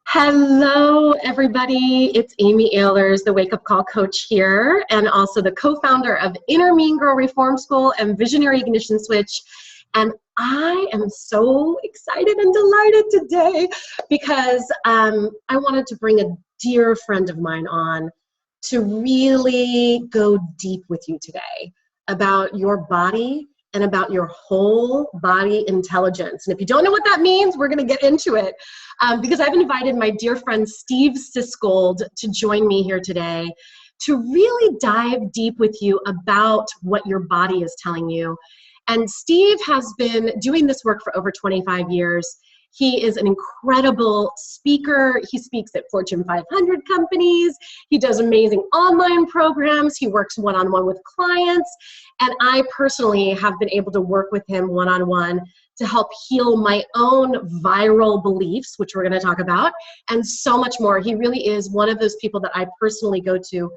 Hello, everybody. It's Amy Ahlers, the Wake Up Call coach here, and also the co-founder of Inner Mean Girl Reform School and Visionary Ignition Switch. And I am so excited and delighted today because I wanted to bring a dear friend of mine on to really go deep with you today about your body and about your whole body intelligence. And if you don't know what that means, we're going to get into it because I've invited my dear friend Steve Sisgold to join me here today to really dive deep with you about what your body is telling you. And Steve has been doing this work for over 25 years. He is an incredible speaker. He speaks at Fortune 500 companies. He does amazing online programs. He works one-on-one with clients. And I personally have been able to work with him one-on-one to help heal my own viral beliefs, which we're going to talk about, and so much more. He really is one of those people that I personally go to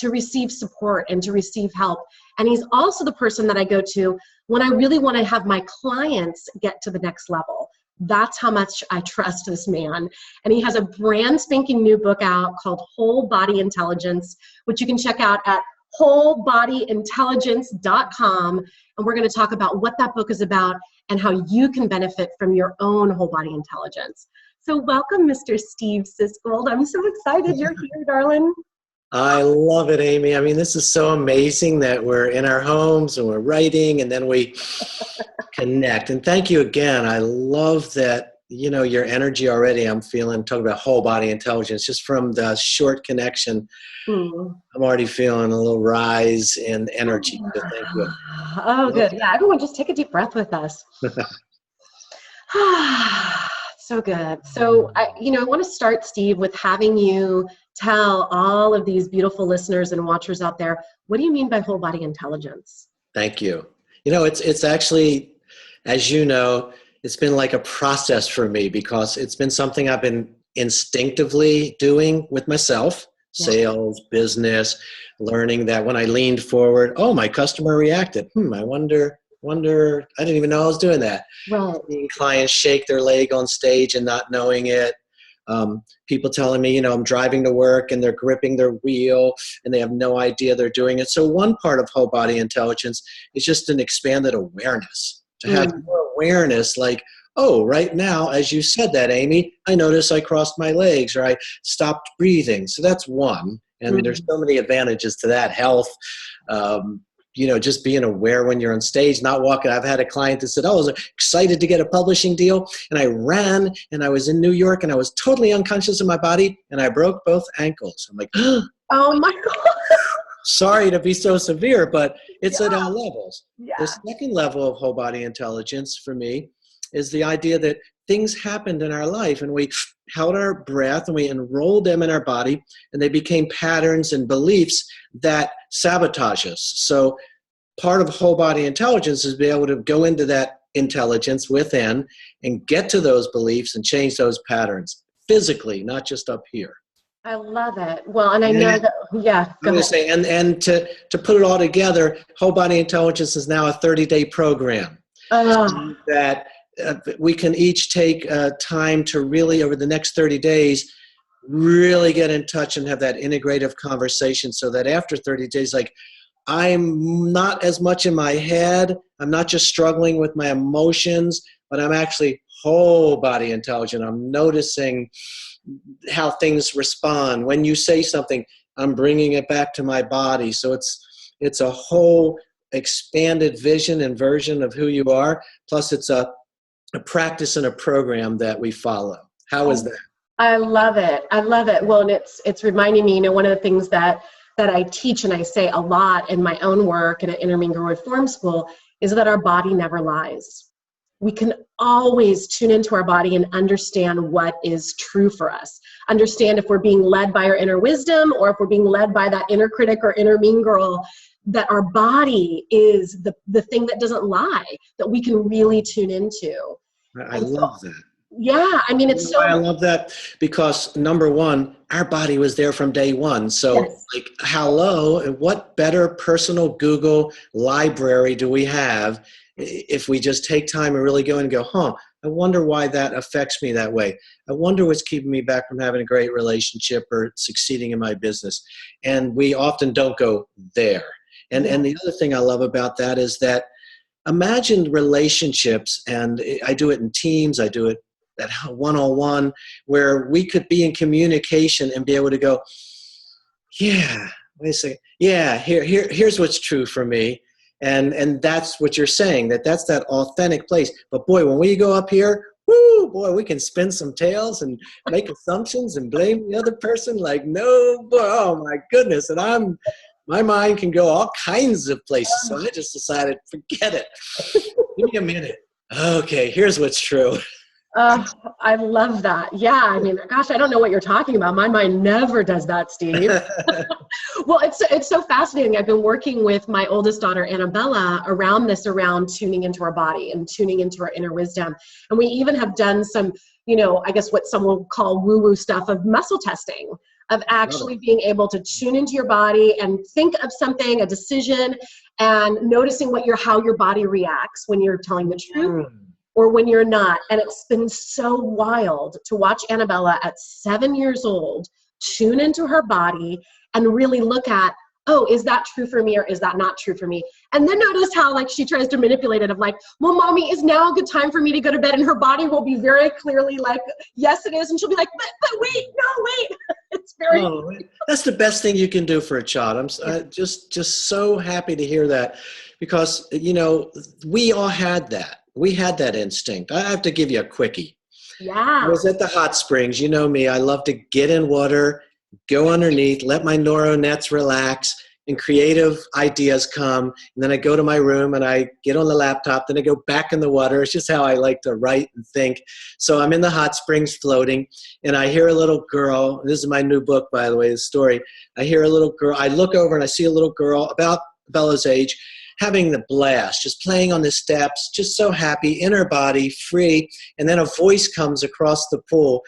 receive support and to receive help. And he's also the person that I go to when I really want to have my clients get to the next level. That's how much I trust this man. And he has a brand spanking new book out called Whole Body Intelligence, which you can check out at wholebodyintelligence.com. And we're going to talk about what that book is about and how you can benefit from your own whole body intelligence. So welcome, Mr. Steve Sisgold. I'm so excited you're here, darling. I love it, Amy. I mean, this is so amazing that we're in our homes and we're writing and then we connect. And thank you again. I love that, your energy already. I'm feeling, talking about whole body intelligence, just from the short connection. I'm already feeling a little rise in energy. So thank you. Oh, good. Yeah, everyone just take a deep breath with us. So good. So, I want to start, Steve, with having you tell all of these beautiful listeners and watchers out there, what do you mean by whole body intelligence? Thank you. It's actually, as you know, it's been like a process for me because it's been something I've been instinctively doing with myself, sales, business, learning that when I leaned forward, my customer reacted. I wonder, I didn't even know I was doing that. Right. Seeing clients shake their leg on stage and not knowing it. People telling me, I'm driving to work and they're gripping their wheel and they have no idea they're doing it. So one part of whole body intelligence is just an expanded awareness, to have more awareness like, right now, as you said that, Amy, I notice I crossed my legs or I stopped breathing. So that's one. And there's so many advantages to that. Health, just being aware when you're on stage, not walking. I've had a client that said, I was excited to get a publishing deal. And I ran and I was in New York and I was totally unconscious of my body and I broke both ankles. I'm like, oh my God. Sorry to be so severe, but it's at all levels. Yeah. The second level of whole body intelligence for me is the idea that things happened in our life and we held our breath and we enrolled them in our body and they became patterns and beliefs that sabotage us. So part of whole body intelligence is be able to go into that intelligence within and get to those beliefs and change those patterns physically, not just up here. I love it. Well, and I know that, go ahead. Say, and to put it all together, whole body intelligence is now a 30-day program that we can each take time to really, over the next 30 days, really get in touch and have that integrative conversation so that after 30 days, like, I'm not as much in my head. I'm not just struggling with my emotions, but I'm actually whole body intelligent. I'm noticing how things respond. When you say something, I'm bringing it back to my body. So it's a whole expanded vision and version of who you are. Plus it's a practice and a program that we follow. How is that? I love it. I love it. Well, and it's reminding me, one of the things that I teach and I say a lot in my own work and at Inner Mean Girl Reform School is that our body never lies. We can always tune into our body and understand what is true for us. Understand if we're being led by our inner wisdom or if we're being led by that inner critic or inner mean girl, that our body is the thing that doesn't lie, that we can really tune into. I love that. Yeah, I mean, it's so. I love that because number one, our body was there from day one. So Yes. like, hello, what better personal Google library do we have if we just take time and really go and go, I wonder why that affects me that way. I wonder what's keeping me back from having a great relationship or succeeding in my business. And we often don't go there. And the other thing I love about that is that imagine relationships, and I do it in teams, I do it at one-on-one, where we could be in communication and be able to go, yeah, wait a second, yeah, here's what's true for me. And that's what you're saying, that's that authentic place. But boy, when we go up here, whoo, boy, we can spin some tails and make assumptions and blame the other person like, no, boy, oh my goodness. And my mind can go all kinds of places. So I just decided, forget it. Give me a minute. Okay, here's what's true. I love that. Yeah, I mean, gosh, I don't know what you're talking about. My mind never does that, Steve. Well, it's so fascinating. I've been working with my oldest daughter, Annabella, around tuning into our body and tuning into our inner wisdom. And we even have done some, I guess what some will call woo-woo stuff of muscle testing, of actually being able to tune into your body and think of something, a decision, and noticing how your body reacts when you're telling the truth or when you're not. And it's been so wild to watch Annabella at 7 years old tune into her body and really look at, oh, is that true for me or is that not true for me? And then notice how she tries to manipulate it of well, mommy, is now a good time for me to go to bed? And her body will be very clearly yes, it is. And she'll be like, but wait, no, wait. It's very... That's the best thing you can do for a child. I'm just so happy to hear that, because, we all had that. We had that instinct. I have to give you a quickie. Yeah. I was at the hot springs. You know me. I love to get in water, go underneath, let my neural nets relax, and creative ideas come. And then I go to my room and I get on the laptop. Then I go back in the water. It's just how I like to write and think. So I'm in the hot springs floating, and I hear a little girl. This is my new book, by the way, the story. I hear a little girl. I look over and I see a little girl about Bella's age, having the blast, just playing on the steps, just so happy in her body, free. And then a voice comes across the pool.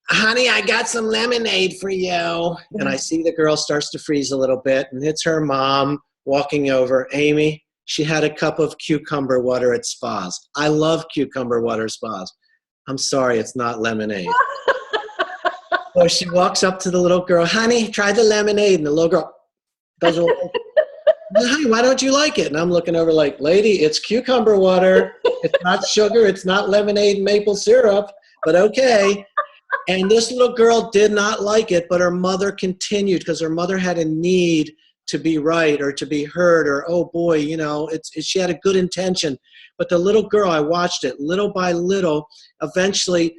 Honey, I got some lemonade for you. And I see the girl starts to freeze a little bit, and it's her mom walking over. Amy, she had a cup of cucumber water at spas. I love cucumber water spas. I'm sorry, it's not lemonade. So she walks up to the little girl. Honey, try the lemonade. And the little girl doesn't like it. Hi, why don't you like it? And I'm looking over like, lady, it's cucumber water. It's not sugar. It's not lemonade and maple syrup, but okay. And this little girl did not like it, but her mother continued, because her mother had a need to be right or to be heard, or, oh boy, she had a good intention. But the little girl, I watched it little by little, eventually,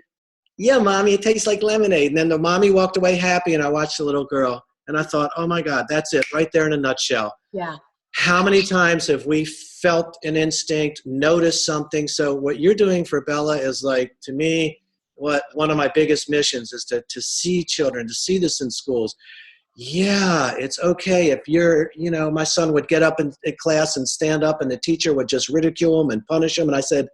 yeah, mommy, it tastes like lemonade. And then the mommy walked away happy, and I watched the little girl. And I thought, oh my God, that's it right there in a nutshell. Yeah. How many times have we felt an instinct, noticed something? So what you're doing for Bella is to me, one of my biggest missions is to see children, to see this in schools. Yeah, it's okay if my son would get up in class and stand up, and the teacher would just ridicule him and punish him. And I said,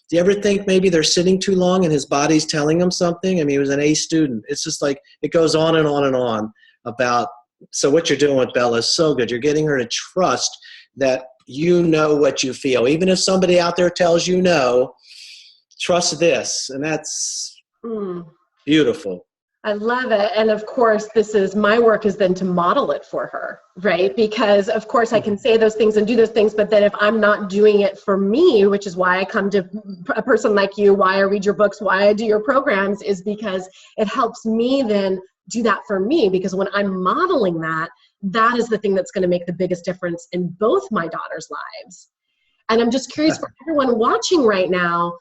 do you ever think maybe they're sitting too long and his body's telling him something? I mean, he was an A student. It's just it goes on and on and on about. So what you're doing with Bella is so good. You're getting her to trust that you know what you feel. Even if somebody out there tells you no, trust this. And that's beautiful. I love it. And of course, my work is then to model it for her, right? Because of course I can say those things and do those things, but then if I'm not doing it for me, which is why I come to a person like you, why I read your books, why I do your programs, is because it helps me then do that for me. Because when I'm modeling that is the thing that's going to make the biggest difference in both my daughters' lives. And I'm just curious for everyone watching right now,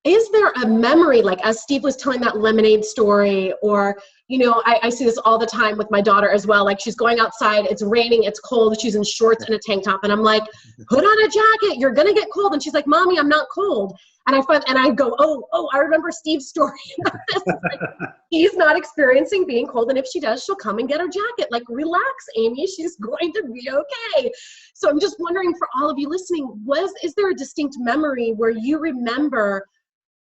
is there a memory, as Steve was telling that lemonade story, or, I see this all the time with my daughter as well. She's going outside, it's raining, it's cold, she's in shorts and a tank top. And I'm like, put on a jacket, you're going to get cold. And she's like, Mommy, I'm not cold. And I go, oh, I remember Steve's story. He's not experiencing being cold. And if she does, she'll come and get her jacket. Relax, Amy, she's going to be okay. So I'm just wondering, for all of you listening, is there a distinct memory where you remember,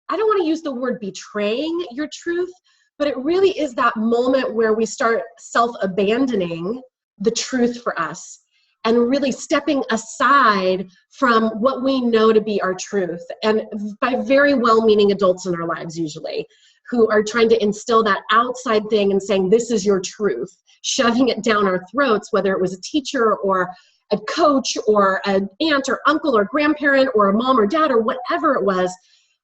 I don't want to use the word betraying your truth, but it really is that moment where we start self-abandoning the truth for us. and really stepping aside from what we know to be our truth, and by very well-meaning adults in our lives usually, who are trying to instill that outside thing and saying, this is your truth, shoving it down our throats, whether it was a teacher or a coach or an aunt or uncle or grandparent or a mom or dad or whatever it was.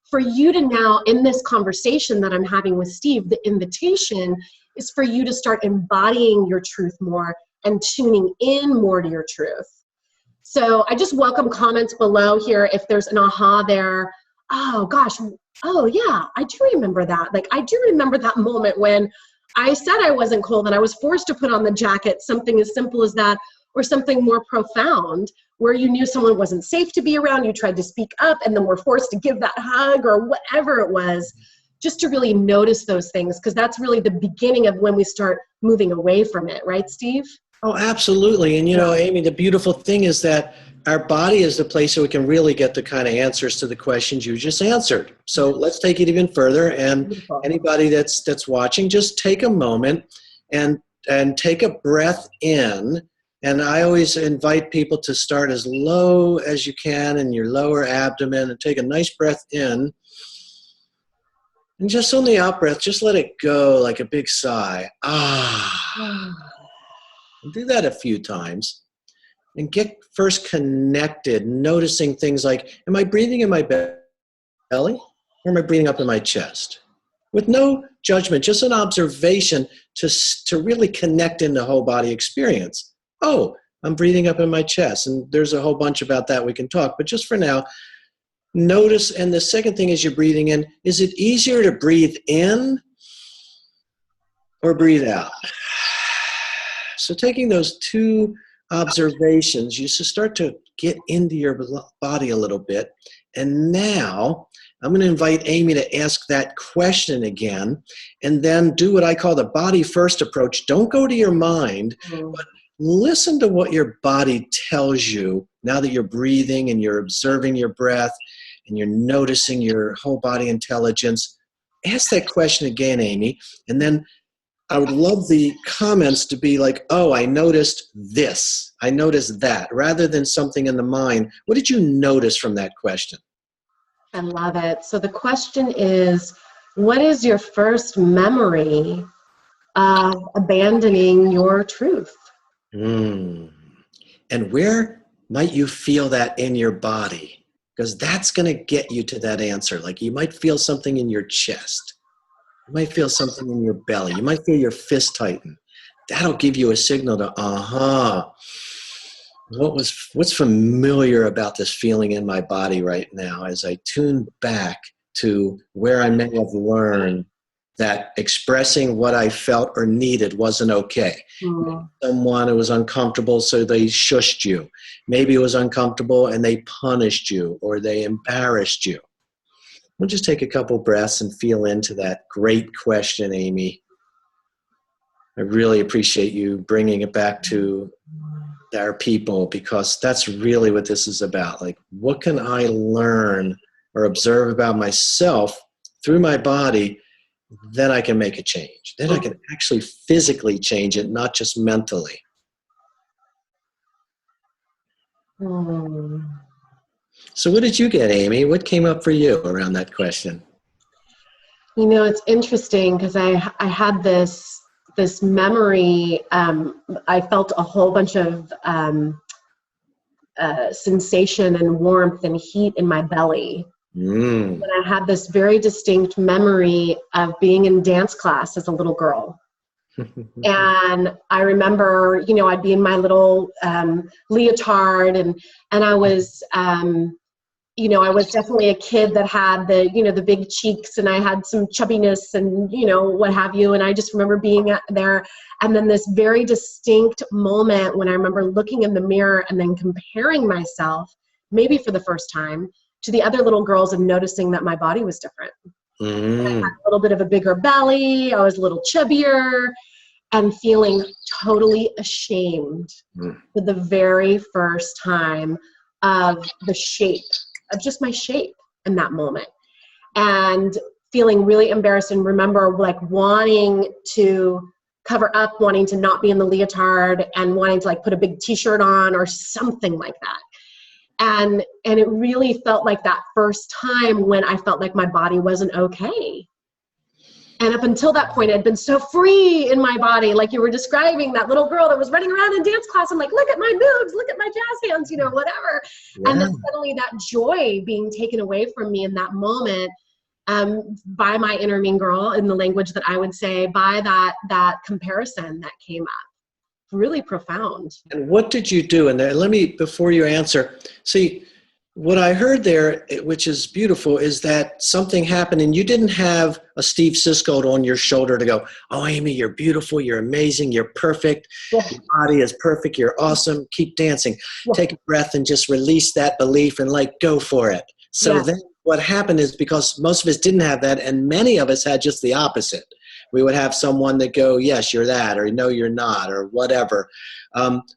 For you to now, in this conversation that I'm having with Steve, the invitation is for you to start embodying your truth more and tuning in more to your truth. So I just welcome comments below here if there's an aha there. Oh gosh, oh yeah, I do remember that. Like, I do remember that moment when I said I wasn't cold and I was forced to put on the jacket, something as simple as that, or something more profound where you knew someone wasn't safe to be around, you tried to speak up and then were forced to give that hug or whatever it was, just to really notice those things, because that's really the beginning of when we start moving away from it, right, Steve? Oh, absolutely. And, you know, Amy, the beautiful thing is that our body is the place where we can really get the kind of answers to the questions you just answered. So let's take it even further. And Beautiful. Anybody that's watching, just take a moment and take a breath in. And I always invite people to start as low as you can in your lower abdomen and take a nice breath in. And just on the out breath, just let it go like a big sigh. Ah. Do that a few times and get first connected, noticing things like, am I breathing in my belly or am I breathing up in my chest? With no judgment, just an observation to really connect in the whole body experience. Oh, I'm breathing up in my chest. And there's a whole bunch about that we can talk. But just for now, notice. And the second thing is you're breathing in. Is it easier to breathe in or breathe out? So taking those two observations, you should start to get into your body a little bit. And now I'm going to invite Amy to ask that question again, and then do what I call the body first approach. Don't go to your mind, but listen to what your body tells you now that you're breathing and you're observing your breath and you're noticing your whole body intelligence. Ask that question again, Amy, and then I would love the comments to be like, oh, I noticed this, I noticed that, rather than something in the mind. What did you notice from that question? I love it. So the question is, what is your first memory of abandoning your truth? And where might you feel that in your body? Because that's going to get you to that answer. Like, you might feel something in your chest. You might feel something in your belly. You might feel your fist tighten. That'll give you a signal to, what's familiar about this feeling in my body right now as I tune back to where I may have learned that expressing what I felt or needed wasn't okay. Someone who was uncomfortable, so they shushed you. Maybe it was uncomfortable and they punished you or they embarrassed you. We'll just take a couple breaths and feel into that great question, Amy. I really appreciate you bringing it back to our people, because that's really what this is about. Like, what can I learn or observe about myself through my body? Then I can make a change. Then I can actually physically change it, not just mentally. So what did you get, Amy? What came up for you around that question? You know, it's interesting because I had this memory. I felt a whole bunch of sensation and warmth and heat in my belly. And I had this very distinct memory of being in dance class as a little girl. And I remember, you know, I'd be in my little leotard, and I was, you know, I was definitely a kid that had the, you know, the big cheeks, and I had some chubbiness and, you know, what have you. And I just remember being there. And then this very distinct moment when I remember looking in the mirror and then comparing myself, maybe for the first time, to the other little girls and noticing that my body was different. I had a little bit of a bigger belly. I was a little chubbier, and feeling totally ashamed for the very first time of the shape, of just my shape in that moment. And feeling really embarrassed, and remember like wanting to cover up, wanting to not be in the leotard and wanting to like put a big t-shirt on or something like that. And it really felt like that first time when I felt like my body wasn't okay. And up until that point, I'd been so free in my body, like you were describing, that little girl that was running around in dance class. I'm like, look at my boobs, look at my jazz hands, you know, whatever. Yeah. And then suddenly that joy being taken away from me in that moment, by my inner mean girl, in the language that I would say, by that comparison that came up. Really profound. And what did you do? And let me, before you answer, see, what I heard there, which is beautiful, is that something happened and you didn't have a Steve Sisgold on your shoulder to go, oh, Amy, you're beautiful, you're amazing, you're perfect, yeah. Your body is perfect, you're awesome, keep dancing. Yeah. Take a breath and just release that belief and like go for it. So then what happened is, because most of us didn't have that, and many of us had just the opposite. We would have someone that go, yes, you're that, or no, you're not, or whatever.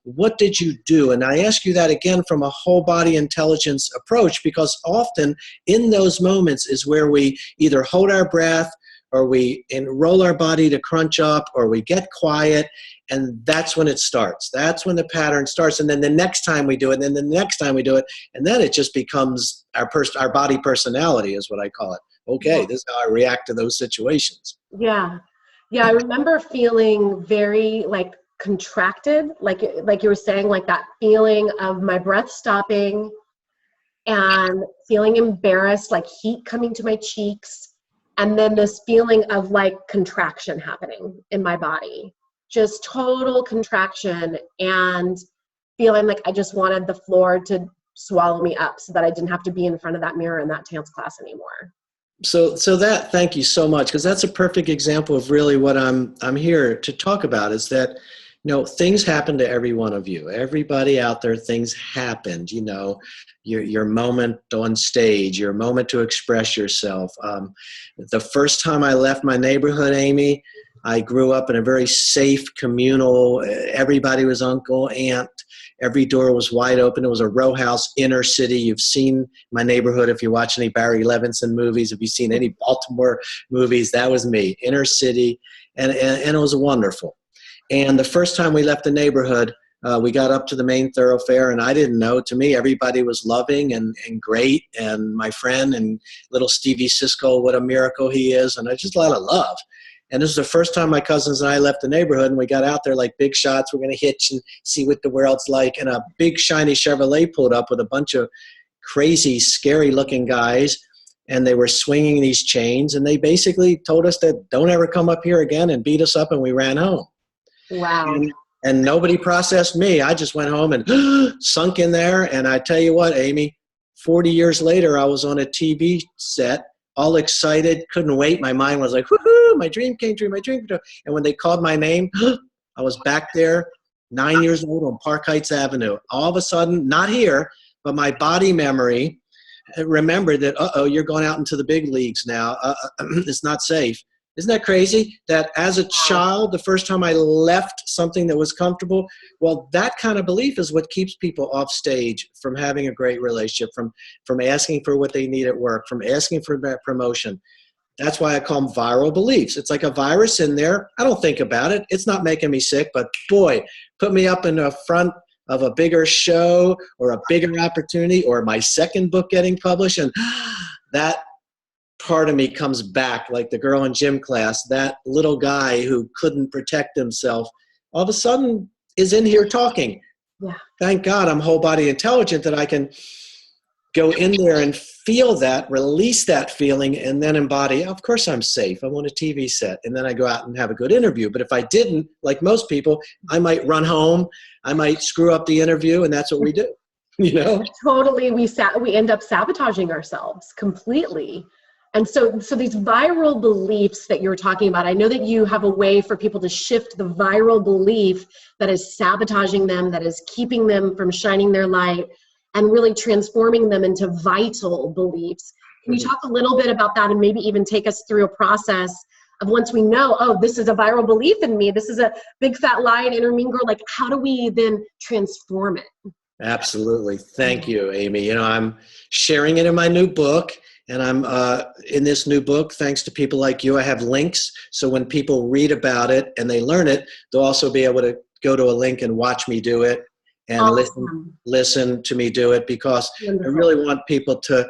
What did you do? And I ask you that again from a whole body intelligence approach, because often in those moments is where we either hold our breath, or we roll our body to crunch up, or we get quiet, and that's when it starts. That's when the pattern starts. And then the next time we do it, and then the next time we do it, and then it just becomes our body personality is what I call it. Okay, this is how I react to those situations. Yeah. Yeah, I remember feeling very like contracted, like you were saying, like that feeling of my breath stopping and feeling embarrassed, like heat coming to my cheeks. And then this feeling of like contraction happening in my body, just total contraction, and feeling like I just wanted the floor to swallow me up so that I didn't have to be in front of that mirror in that dance class anymore. So that, thank you so much, because that's a perfect example of really what I'm here to talk about, is that, you know, things happen to every one of you. Everybody out there, things happened, you know, your moment on stage, your moment to express yourself. The first time I left my neighborhood, Amy, I grew up in a very safe communal, everybody was uncle, aunt. Every door was wide open. It was a row house, inner city. You've seen my neighborhood if you watch any Barry Levinson movies. If you've seen any Baltimore movies, that was me, inner city. And it was wonderful. And the first time we left the neighborhood, we got up to the main thoroughfare, and I didn't know. To me, everybody was loving and great. And my friend and little Stevie Sisgold, what a miracle he is. And just a lot of love. And this was the first time my cousins and I left the neighborhood, and we got out there like big shots. We're going to hitch and see what the world's like. And a big shiny Chevrolet pulled up with a bunch of crazy, scary looking guys. And they were swinging these chains. And they basically told us that don't ever come up here again, and beat us up. And we ran home. Wow. And nobody processed me. I just went home and sunk in there. And I tell you what, Amy, 40 years later, I was on a TV set, all excited, couldn't wait. My mind was like, woohoo, my dream came true, my dream came true. And when they called my name, I was back there, 9 years old on Park Heights Avenue. All of a sudden, not here, but my body memory remembered that, uh-oh, you're going out into the big leagues now. It's not safe. Isn't that crazy? That as a child, the first time I left something that was comfortable, well, that kind of belief is what keeps people off stage from having a great relationship, from asking for what they need at work, from asking for that promotion. That's why I call them viral beliefs. It's like a virus in there. I don't think about it. It's not making me sick, but boy, put me up in the front of a bigger show or a bigger opportunity or my second book getting published, and that part of me comes back like the girl in gym class. That little guy who couldn't protect himself all of a sudden is in here talking. Yeah. Thank God I'm whole body intelligent, that I can go in there and feel that, release that feeling, and then embody, of course I'm safe. I'm on a TV set. And then I go out and have a good interview. But if I didn't, like most people, I might run home. I might screw up the interview, and that's what we do. You know? Totally. We end up sabotaging ourselves completely. And so these viral beliefs that you're talking about, I know that you have a way for people to shift the viral belief that is sabotaging them, that is keeping them from shining their light, and really transforming them into vital beliefs. Can you talk a little bit about that, and maybe even take us through a process of, once we know, oh, this is a viral belief in me, this is a big fat lie and inner mean girl, like how do we then transform it? Absolutely. Thank you, Amy. You know, I'm sharing it in my new book, and I'm in this new book, thanks to people like you, I have links. So when people read about it and they learn it, they'll also be able to go to a link and watch me do it and Awesome. listen to me do it, because I Wonderful. really want people to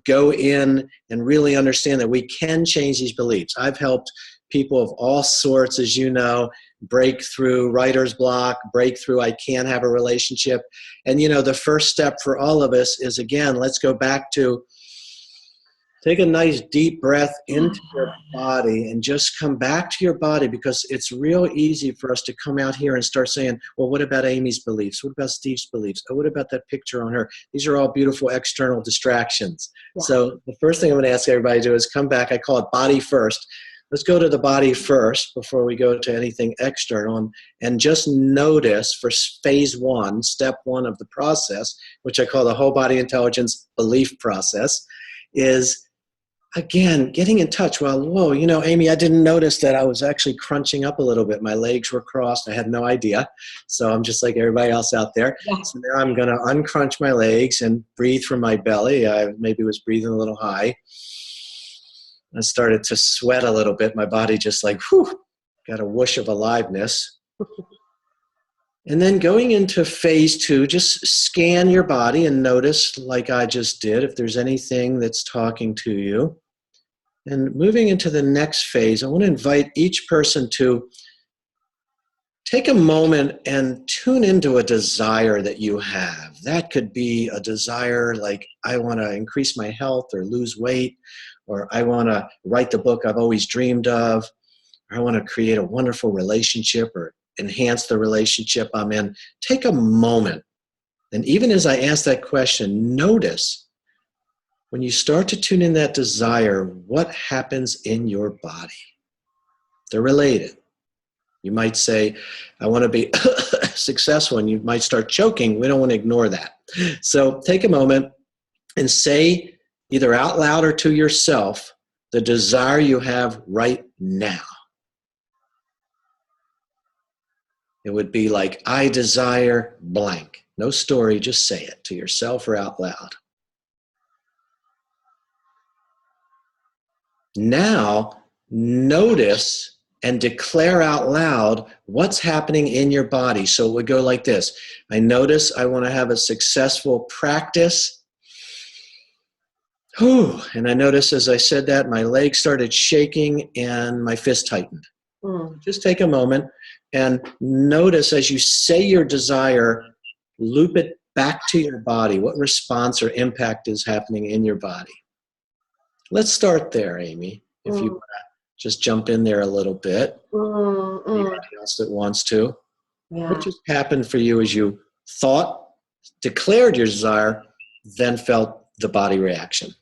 go in and really understand that we can change these beliefs. I've helped people of all sorts, as you know, break through writer's block, break through I can't have a relationship. And, you know, the first step for all of us is, again, let's go back to take a nice deep breath into your body and just come back to your body, because it's real easy for us to come out here and start saying, well, what about Amy's beliefs? What about Steve's beliefs? Oh, what about that picture on her? These are all beautiful external distractions. Yeah. So the first thing I'm going to ask everybody to do is come back. I call it body first. Let's go to the body first before we go to anything external, and just notice for phase one, step one of the process, which I call the whole body intelligence belief process, is again, getting in touch. Well, whoa, you know, Amy, I didn't notice that I was actually crunching up a little bit. My legs were crossed. I had no idea. So I'm just like everybody else out there. Yeah. So now I'm going to uncrunch my legs and breathe from my belly. I maybe was breathing a little high. I started to sweat a little bit. My body just like, whew, got a whoosh of aliveness. And then going into phase two, just scan your body and notice, like I just did, if there's anything that's talking to you. And moving into the next phase, I want to invite each person to take a moment and tune into a desire that you have. That could be a desire like, I want to increase my health or lose weight, or I want to write the book I've always dreamed of, or I want to create a wonderful relationship or enhance the relationship I'm in. Take a moment. And even as I ask that question, notice when you start to tune in that desire, what happens in your body? They're related. You might say, I want to be successful, and you might start choking. We don't want to ignore that. So take a moment and say, either out loud or to yourself, the desire you have right now. It would be like, I desire blank. No story, just say it to yourself or out loud. Now, notice and declare out loud what's happening in your body. So it would go like this. I notice I want to have a successful practice. Whew. And I notice as I said that, my legs started shaking and my fist tightened. Just take a moment and notice as you say your desire, loop it back to your body. What response or impact is happening in your body? Let's start there, Amy, if you want to just jump in there a little bit. Anybody else that wants to? Yeah. What just happened for you as you thought, declared your desire, then felt the body reaction?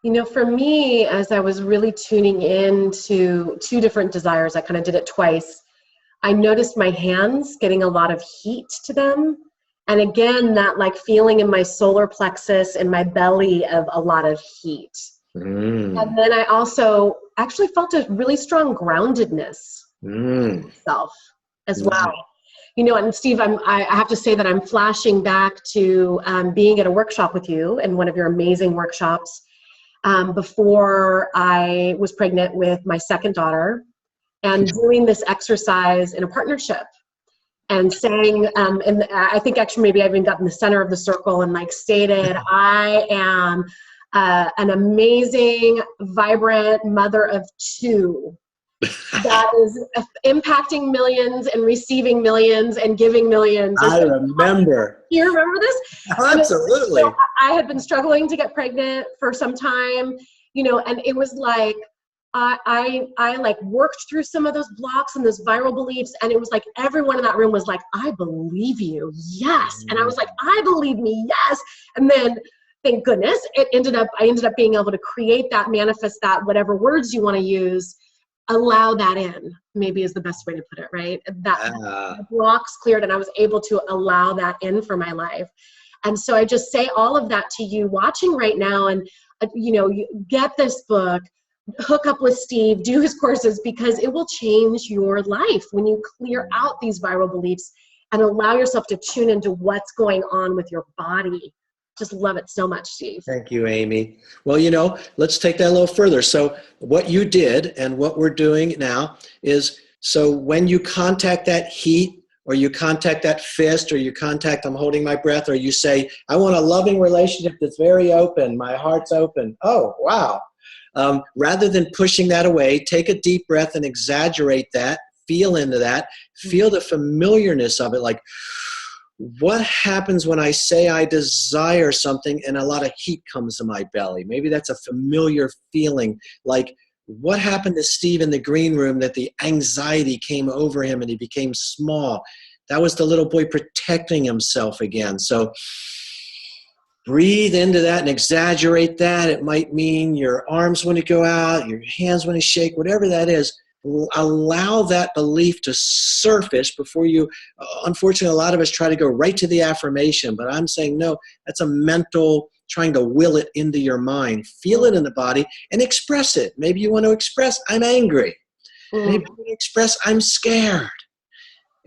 You know, for me, as I was really tuning in to two different desires, I kind of did it twice. I noticed my hands getting a lot of heat to them. And again, that like feeling in my solar plexus and my belly of a lot of heat. And then I also actually felt a really strong groundedness in myself as well. You know, and Steve, I have to say that I'm flashing back to being at a workshop with you in one of your amazing workshops before I was pregnant with my second daughter, and doing this exercise in a partnership and saying, and I think actually maybe I even got in the center of the circle and like stated, I am an amazing, vibrant mother of two that is impacting millions and receiving millions and giving millions. I remember. You remember this? Absolutely. So I had been struggling to get pregnant for some time, you know, and it was like, I like worked through some of those blocks and those viral beliefs, and it was like everyone in that room was like, I believe you, yes. And I was like, I believe me, yes. And then thank goodness I ended up being able to create that, manifest that, whatever words you want to use, allow that in, maybe is the best way to put it, right? That the blocks cleared and I was able to allow that in for my life. And so I just say all of that to you watching right now, and you know, you get this book, hook up with Steve, do his courses, because it will change your life when you clear out these viral beliefs and allow yourself to tune into what's going on with your body. Just love it so much, Steve. Thank you, Amy. Well, let's take that a little further. So what you did and what we're doing now is, so when you contact that heat, or you contact that fist, or you contact, I'm holding my breath, or you say, I want a loving relationship that's very open, my heart's open. Oh, wow. Rather than pushing that away, take a deep breath and exaggerate that, feel into that, feel the familiarness of it. Like, what happens when I say I desire something and a lot of heat comes to my belly? Maybe that's a familiar feeling. Like, what happened to Steve in the green room that the anxiety came over him and he became small? That was the little boy protecting himself again. So breathe into that and exaggerate that. It might mean your arms want to go out, your hands want to shake, whatever that is. Allow that belief to surface before you, unfortunately, a lot of us try to go right to the affirmation, but I'm saying, no, that's a mental, trying to will it into your mind. Feel it in the body and express it. Maybe you want to express, I'm angry. Maybe you want to express, I'm scared.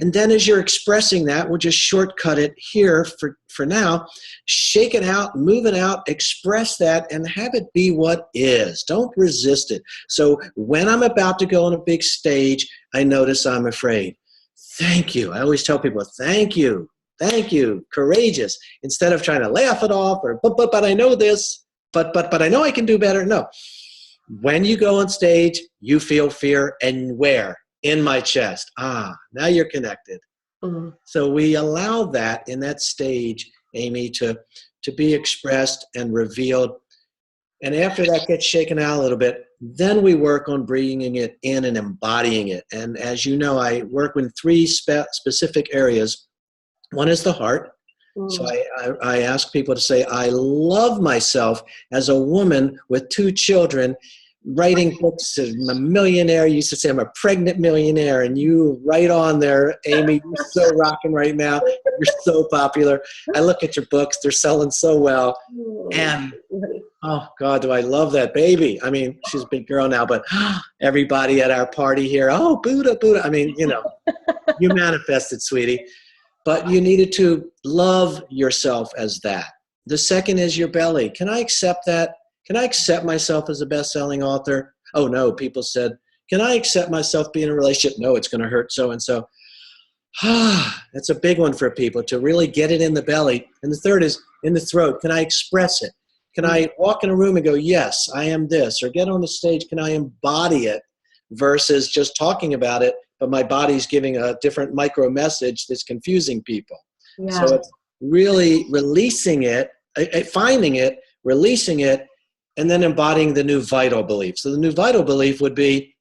And then as you're expressing that, we'll just shortcut it here for now. Shake it out, move it out, express that, and have it be what is. Don't resist it. So when I'm about to go on a big stage, I notice I'm afraid. Thank you. I always tell people, thank you. Thank you. Courageous. Instead of trying to laugh it off or, but I know this, but I know I can do better. No. When you go on stage, you feel fear, and where? In my chest. Now you're connected. So we allow that in that stage, Amy, to be expressed and revealed. And after that gets shaken out a little bit, then we work on bringing it in and embodying it. And as you know, I work in three specific areas. One is the heart. So I ask people to say, I love myself as a woman with 2 children, writing books. I'm a millionaire. You used to say I'm a pregnant millionaire, and you right on there, Amy. You're so rocking right now. You're so popular. I look at your books. They're selling so well. And, oh, God, do I love that baby. I mean, she's a big girl now, but everybody at our party here, oh, Buddha. I mean, you manifested, sweetie. But you needed to love yourself as that. The second is your belly. Can I accept that? Can I accept myself as a best-selling author? Oh, no, people said. Can I accept myself being in a relationship? No, it's going to hurt so-and-so. That's a big one for people, to really get it in the belly. And the third is in the throat. Can I express it? Can I walk in a room and go, yes, I am this? Or get on the stage, can I embody it versus just talking about it, but my body's giving a different micro message that's confusing people. Yeah. So it's really releasing it, finding it, releasing it, and then embodying the new vital belief. So the new vital belief would be,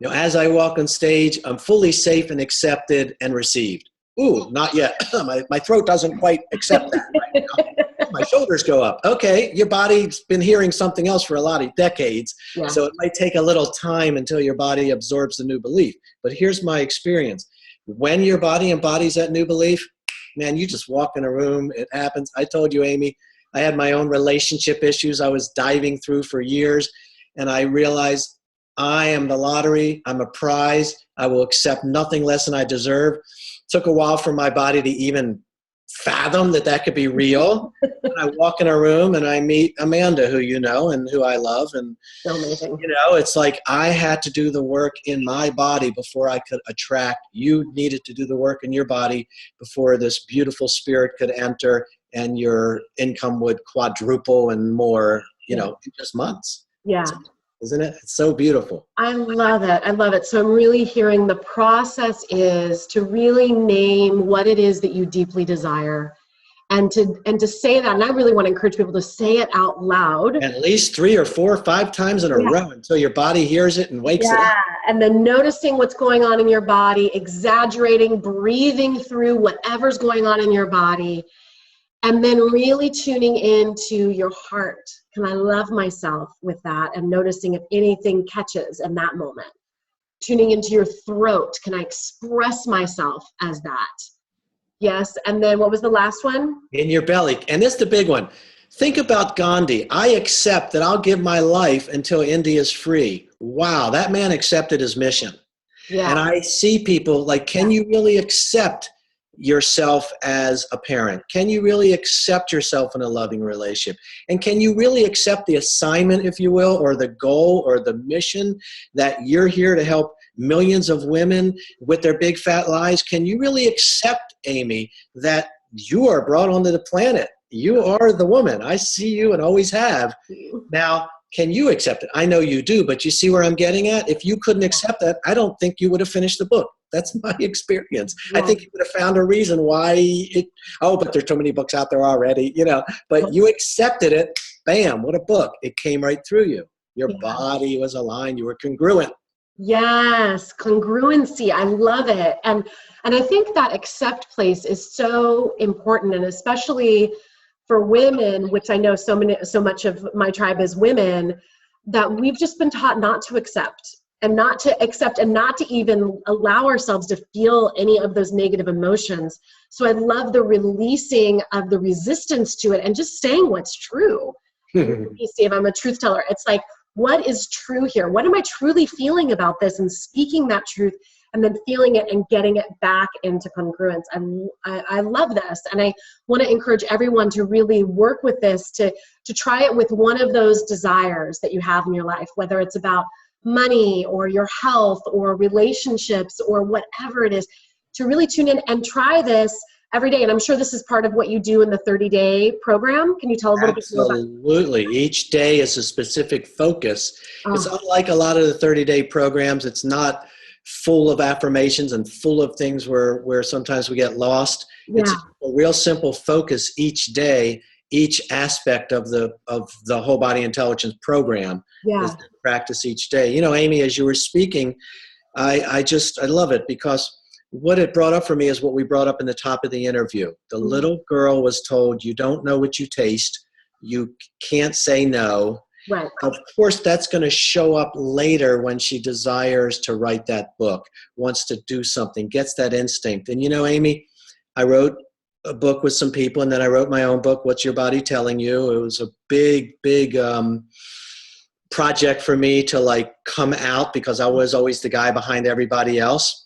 as I walk on stage, I'm fully safe and accepted and received. Ooh, not yet. My throat doesn't quite accept that right now. My shoulders go up. Okay, your body's been hearing something else for a lot of decades, so it might take a little time until your body absorbs the new belief. But here's my experience. When your body embodies that new belief, man, you just walk in a room, it happens. I told you, Amy, I had my own relationship issues I was diving through for years, and I realized I am the lottery. I'm a prize. I will accept nothing less than I deserve. Took a while for my body to even fathom that could be real. And I walk in a room and I meet Amanda, who you know and who I love. And so amazing. It's like I had to do the work in my body before I could attract. You needed to do the work in your body before this beautiful spirit could enter and your income would quadruple and more, in just months. Yeah. Isn't it? It's so beautiful. I love it. I love it. So I'm really hearing the process is to really name what it is that you deeply desire and to say that. And I really want to encourage people to say it out loud. At least 3 or 4 or 5 times in a row until your body hears it and wakes it up. And then noticing what's going on in your body, exaggerating, breathing through whatever's going on in your body. And then really tuning into your heart. Can I love myself with that? And noticing if anything catches in that moment. Tuning into your throat. Can I express myself as that? Yes. And then what was the last one? In your belly. And this is the big one. Think about Gandhi. I accept that I'll give my life until India is free. Wow. That man accepted his mission. Yeah. And I see people like, can you really accept yourself as a parent? Can you really accept yourself in a loving relationship? And can you really accept the assignment, if you will, or the goal or the mission that you're here to help millions of women with their big fat lies? Can you really accept, Amy, that you are brought onto the planet? You are the woman. I see you and always have. Now, can you accept it? I know you do, but you see where I'm getting at? If you couldn't accept that, I don't think you would have finished the book. That's my experience. Yeah. I think you would have found a reason why but there's too many books out there already, but you accepted it. Bam, what a book. It came right through you. Your body was aligned. You were congruent. Yes, congruency. I love it. And I think that accept place is so important, and especially for women, which I know so much of my tribe is women, that we've just been taught not to accept and not to even allow ourselves to feel any of those negative emotions. So I love the releasing of the resistance to it and just saying what's true. Steve, I'm a truth teller. It's like, what is true here? What am I truly feeling about this? And speaking that truth and then feeling it and getting it back into congruence. I love this. And I want to encourage everyone to really work with this, to try it with one of those desires that you have in your life, whether it's about money or your health or relationships or whatever it is, to really tune in and try this every day. And I'm sure this is part of what you do in the 30-day program. Can you tell a little bit more about it? Absolutely. Each day is a specific focus. It's unlike a lot of the 30-day programs. It's not full of affirmations and full of things where sometimes we get lost. Yeah. It's a real simple focus each day. Each aspect of the whole body intelligence program is practice each day. Amy, as you were speaking, I love it, because what it brought up for me is what we brought up in the top of the interview. The little girl was told, you don't know what you taste. You can't say no. Right. Of course, that's going to show up later when she desires to write that book, wants to do something, gets that instinct. And Amy, I wrote a book with some people, and then I wrote my own book, What's Your Body Telling You? It was a big project for me to come out, because I was always the guy behind everybody else.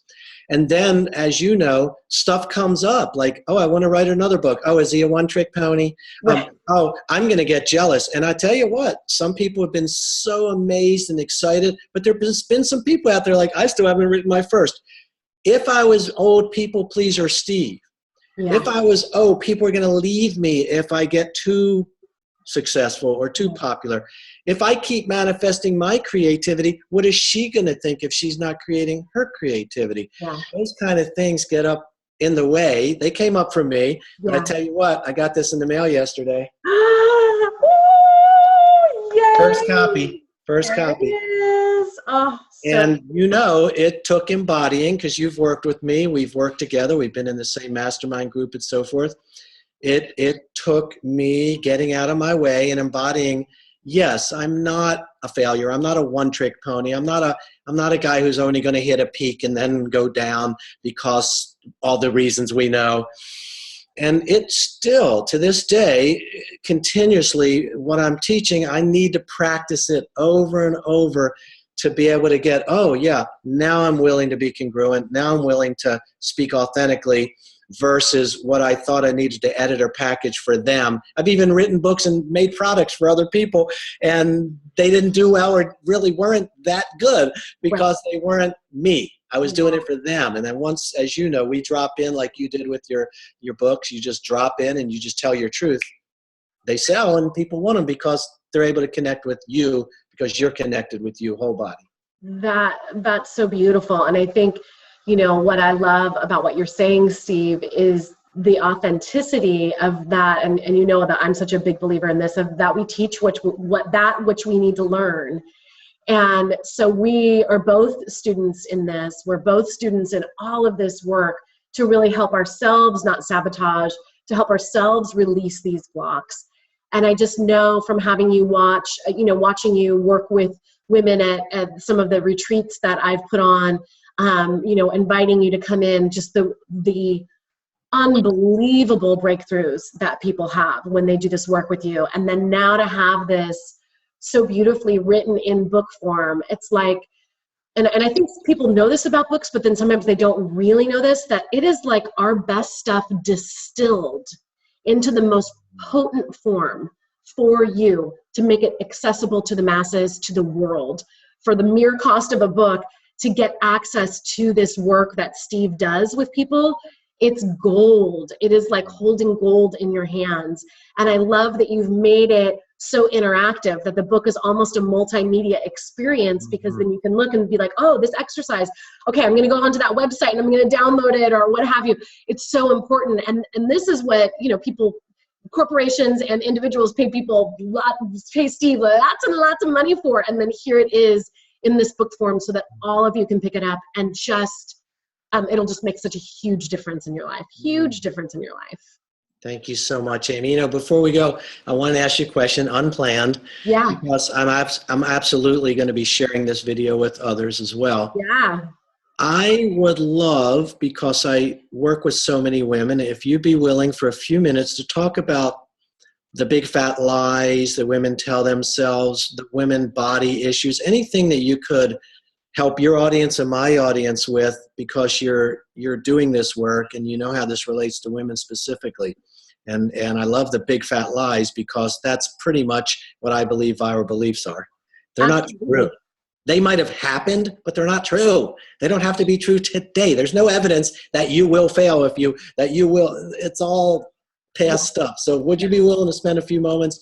And then, as you know, stuff comes up like, I want to write another book. Is he a one-trick pony? Right. I'm going to get jealous. And I tell you what, some people have been so amazed and excited, but there's been some people out there I still haven't written my first. If I was old people pleaser Steve, if I was, people are going to leave me if I get too successful or too popular. If I keep manifesting my creativity, what is she going to think if she's not creating her creativity? Yeah. Those kind of things get up in the way. They came up for me, but I tell you what, I got this in the mail yesterday. First copy. It is. And it took embodying, because you've worked with me. We've worked together. We've been in the same mastermind group and so forth. It took me getting out of my way and embodying, yes, I'm not a failure. I'm not a one-trick pony. I'm not a guy who's only going to hit a peak and then go down because all the reasons we know. And it's still, to this day, continuously, what I'm teaching, I need to practice it over and over to be able to get, now I'm willing to be congruent. Now I'm willing to speak authentically, versus what I thought I needed to edit or package for them. I've even written books and made products for other people, and they didn't do well or really weren't that good because they weren't me. I was doing it for them. And then once, as you know, we drop in like you did with your books. You just drop in and you just tell your truth. They sell, and people want them because they're able to connect with you, because you're connected with you whole body. That's so beautiful. And I think, what I love about what you're saying, Steve, is the authenticity of that. And that I'm such a big believer in this, of that we teach which we need to learn. And so we are both students in this. We're both students in all of this work to really help ourselves not sabotage, to help ourselves release these blocks. And I just know from having you watching you work with women at some of the retreats that I've put on, inviting you to come in, just the unbelievable breakthroughs that people have when they do this work with you. And then now to have this so beautifully written in book form, it's like, and I think people know this about books, but then sometimes they don't really know this, that it is like our best stuff distilled into the most potent form for you to make it accessible to the masses, to the world, for the mere cost of a book to get access to this work that Steve does with people. It's gold. It is like holding gold in your hands. And I love that you've made it so interactive that the book is almost a multimedia experience, because then you can look and be like, oh, this exercise, okay, I'm going to go onto that website and I'm going to download it or what have you. It's so important. And this is what, people, corporations and individuals pay Steve lots and lots of money for. And then here it is in this book form so that all of you can pick it up and just, it'll just make such a huge difference in your life. Huge difference in your life. Thank you so much, Amy. Before we go, I want to ask you a question, unplanned. Yeah. Because I'm absolutely going to be sharing this video with others as well. Yeah. I would love, because I work with so many women, if you'd be willing for a few minutes to talk about the big fat lies that women tell themselves, the women body issues, anything that you could help your audience and my audience with, because you're doing this work and you know how this relates to women specifically. And I love the big fat lies, because that's pretty much what I believe viral beliefs are. They're Absolutely. not true. They might have happened, but they're not true. They don't have to be true today. There's no evidence that you will fail it's all past stuff. So would you be willing to spend a few moments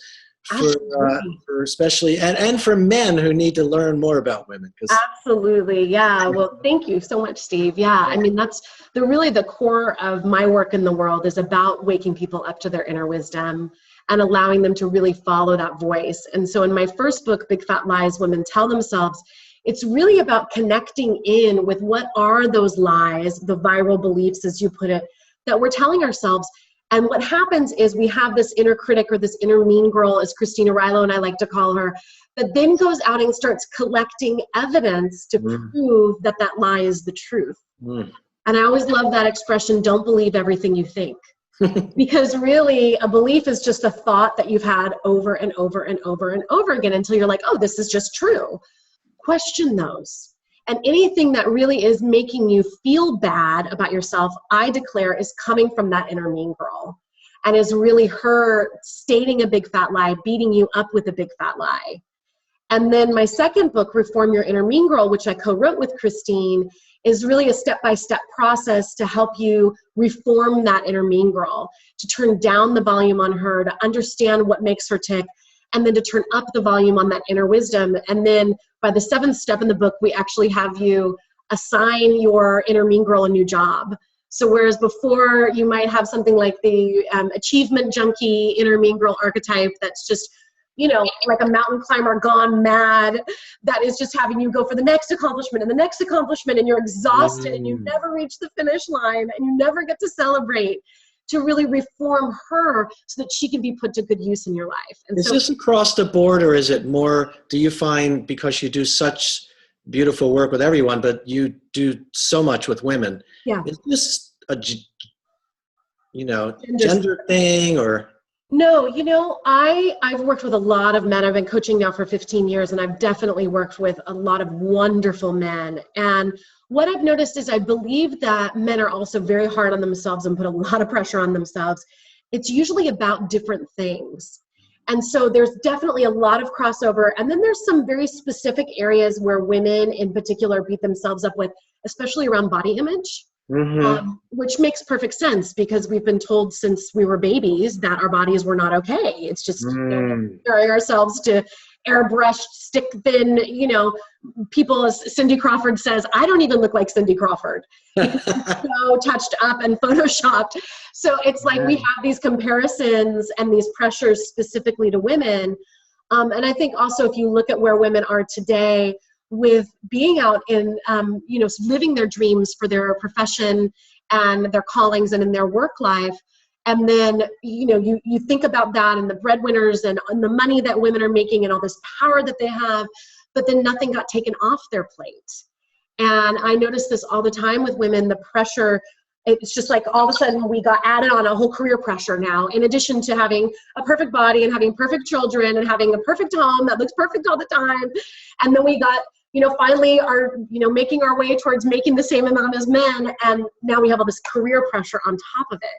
for especially, and for men who need to learn more about women? Absolutely. Yeah. Well, thank you so much, Steve. Yeah. I mean, that's really the core of my work in the world, is about waking people up to their inner wisdom and allowing them to really follow that voice. And so in my first book, Big Fat Lies Women Tell Themselves, it's really about connecting in with what are those lies, the viral beliefs, as you put it, that we're telling ourselves. And what happens is we have this inner critic, or this inner mean girl, as Christina Rilo and I like to call her, that then goes out and starts collecting evidence to prove that that lie is the truth. And I always love that expression, don't believe everything you think. Because really, a belief is just a thought that you've had over and over and over and over again until you're like, oh, this is just true. Question those. And anything that really is making you feel bad about yourself, I declare, is coming from that inner mean girl, and is really her stating a big fat lie, beating you up with a big fat lie. And then my second book, Reform Your Inner Mean Girl, which I co-wrote with Christine, is really a step-by-step process to help you reform that inner mean girl, to turn down the volume on her, to understand what makes her tick, and then to turn up the volume on that inner wisdom. And then by the 7th step in the book, we actually have you assign your inner mean girl a new job. So whereas before you might have something like the achievement junkie inner mean girl archetype that's just, like a mountain climber gone mad, that is just having you go for the next accomplishment and the next accomplishment, and you're exhausted and you never reach the finish line and you never get to celebrate, to really reform her so that she can be put to good use in your life. And is this across the board, or is it more, do you find, because you do such beautiful work with everyone, but you do so much with women, is this a gender thing, or? No, I've worked with a lot of men. I've been coaching now for 15 years, and I've definitely worked with a lot of wonderful men. And what I've noticed is I believe that men are also very hard on themselves and put a lot of pressure on themselves. It's usually about different things. And so there's definitely a lot of crossover. And then there's some very specific areas where women in particular beat themselves up with, especially around body image. Which makes perfect sense, because we've been told since we were babies that our bodies were not okay. It's just comparing ourselves to airbrushed, stick thin, people, as Cindy Crawford says, I don't even look like Cindy Crawford. So touched up and photoshopped. So it's like we have these comparisons and these pressures specifically to women. And I think also if you look at where women are today, with being out in, living their dreams for their profession and their callings and in their work life. And then, you think about that and the breadwinners and the money that women are making and all this power that they have, but then nothing got taken off their plate. And I notice this all the time with women, the pressure, it's just like all of a sudden we got added on a whole career pressure now, in addition to having a perfect body and having perfect children and having a perfect home that looks perfect all the time. And then we got finally are, making our way towards making the same amount as men. And now we have all this career pressure on top of it.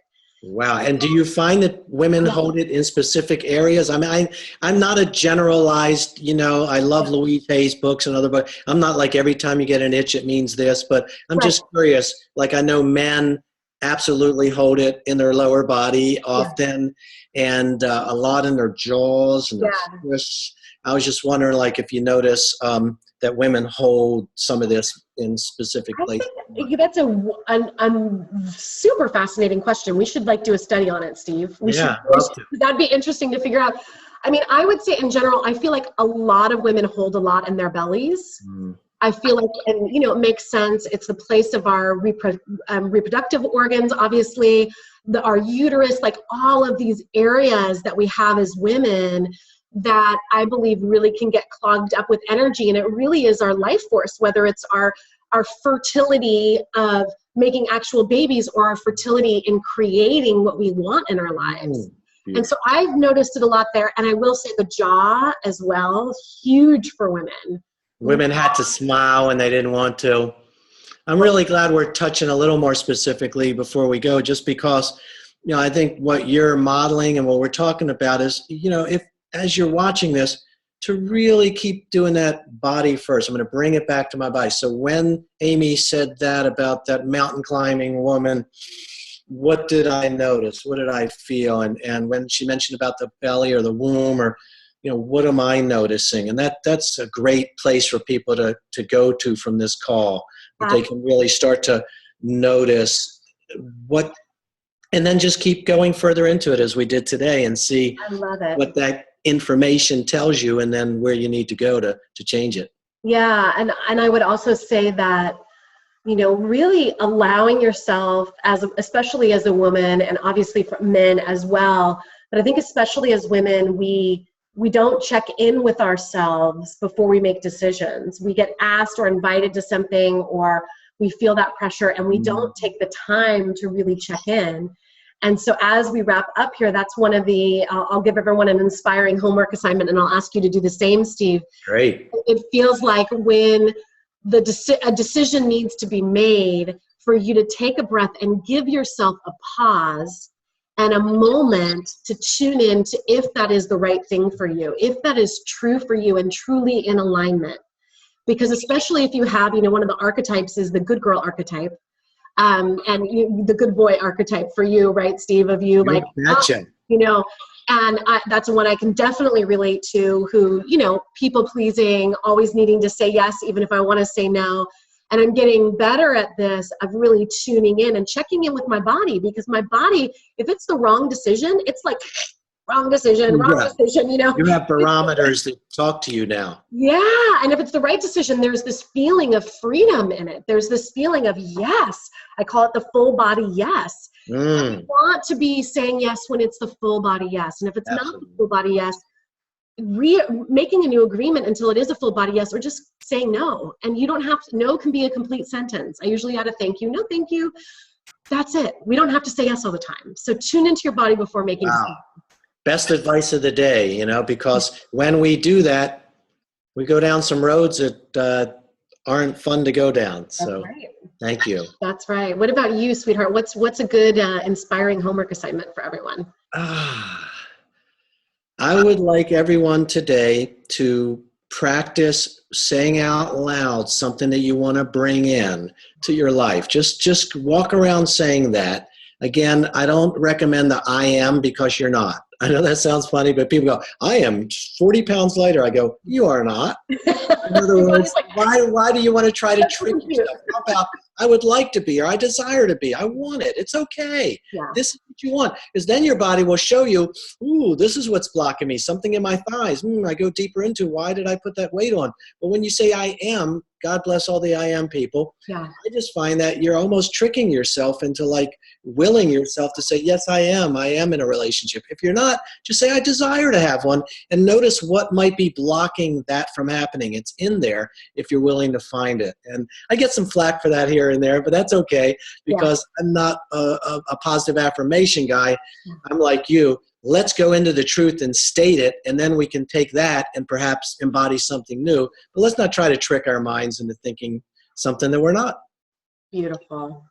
Wow. And do you find that women hold it in specific areas? I mean, I'm not a generalized, I love Louise Hay's books and other books. I'm not like every time you get an itch, it means this, but I'm just curious. Like I know men absolutely hold it in their lower body often and a lot in their jaws and their fists. I was just wondering, like, if you notice that women hold some of this in specific places. I think that's a super fascinating question. We should do a study on it, Steve. That'd be interesting to figure out. I mean, I would say in general, I feel like a lot of women hold a lot in their bellies. I feel like, and it makes sense. It's the place of our reproductive organs, obviously, our uterus, like all of these areas that we have as women that I believe really can get clogged up with energy. And it really is our life force, whether it's our fertility of making actual babies or our fertility in creating what we want in our lives. And so I've noticed it a lot there. And I will say the jaw as well, huge for women. Women had to smile and they didn't want to. I'm really glad we're touching a little more specifically before we go, just because, I think what you're modeling and what we're talking about is, if as you're watching this, to really keep doing that body first. I'm going to bring it back to my body. So when Amy said that about that mountain climbing woman, what did I notice? What did I feel? And when she mentioned about the belly or the womb or, what am I noticing? And that's a great place for people to go to from this call. That they can really start to notice what, and then just keep going further into it as we did today and see what that information tells you and then where you need to go to change it. Yeah. And I would also say that, really allowing yourself especially as a woman and obviously for men as well, but I think especially as women, we don't check in with ourselves before we make decisions. We get asked or invited to something or we feel that pressure and we don't take the time to really check in. And so as we wrap up here, that's one of the, I'll give everyone an inspiring homework assignment and I'll ask you to do the same, Steve. Great. It feels like when a decision needs to be made for you to take a breath and give yourself a pause and a moment to tune in to if that is the right thing for you, if that is true for you and truly in alignment. Because especially if you have, one of the archetypes is the good girl archetype. And the good boy archetype for you, right, Steve, of you like, and that's one I can definitely relate to who, people pleasing, always needing to say yes, even if I want to say no. And I'm getting better at this of really tuning in and checking in with my body because my body, if it's the wrong decision, it's like wrong decision. You have barometers that talk to you now. Yeah. And if it's the right decision, there's this feeling of freedom in it. There's this feeling of yes. I call it the full body yes. I want to be saying yes when it's the full body yes. And if it's not the full body yes, making a new agreement until it is a full body yes, or just saying no. And you don't have to, no can be a complete sentence. I usually add a thank you, no thank you. That's it. We don't have to say yes all the time. So tune into your body before making decisions. Best advice of the day, because when we do that, we go down some roads that aren't fun to go down. So thank you. That's right. What about you, sweetheart? What's a good inspiring homework assignment for everyone? I would like everyone today to practice saying out loud something that you want to bring in to your life. Just walk around saying that. Again, I don't recommend the I am because you're not. I know that sounds funny, but people go, I am 40 pounds lighter. I go, you are not. In other words, why do you want to try to trick yourself? How about, I would like to be, or I desire to be. I want it. It's okay. Yeah. This is what you want. Because then your body will show you, ooh, this is what's blocking me. Something in my thighs. I go deeper into, why did I put that weight on? But when you say I am, God bless all the I am people. Yeah. I just find that you're almost tricking yourself into willing yourself to say, yes, I am in a relationship. If you're not, just say, I desire to have one, and notice what might be blocking that from happening. It's in there if you're willing to find it. And I get some flack for that here here and there, but that's okay because I'm not a positive affirmation guy. I'm like you. Let's go into the truth and state it, and then we can take that and perhaps embody something new. But let's not try to trick our minds into thinking something that we're not. Beautiful.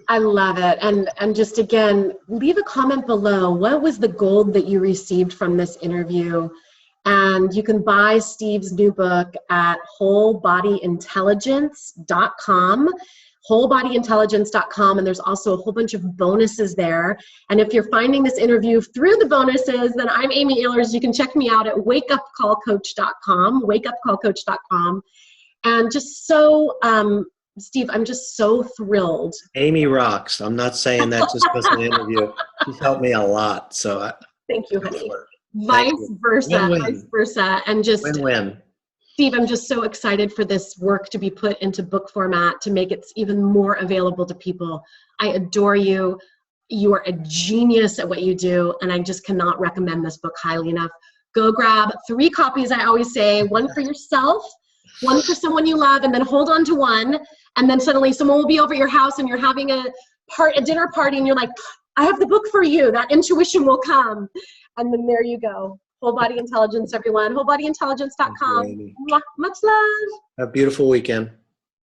I love it. And just again, leave a comment below. What was the gold that you received from this interview? And you can buy Steve's new book at wholebodyintelligence.com. wholebodyintelligence.com, and there's also a whole bunch of bonuses there. And if you're finding this interview through the bonuses, then I'm Amy Ahlers. You can check me out at wakeupcallcoach.com, wakeupcallcoach.com. And just so, Steve, I'm just so thrilled. Amy rocks. I'm not saying that just because of the interview. She's helped me a lot. So thank you, honey. Vice versa. And just win-win. Steve, I'm just so excited for this work to be put into book format to make it even more available to people. I adore you. You are a genius at what you do, and I just cannot recommend this book highly enough. Go grab 3 copies, I always say, 1 for yourself, 1 for someone you love, and then hold on to 1, and then suddenly someone will be over at your house and you're having a dinner party and you're like, I have the book for you. That intuition will come. And then there you go. Whole Body Intelligence, everyone. Wholebodyintelligence.com. Much love. Have a beautiful weekend.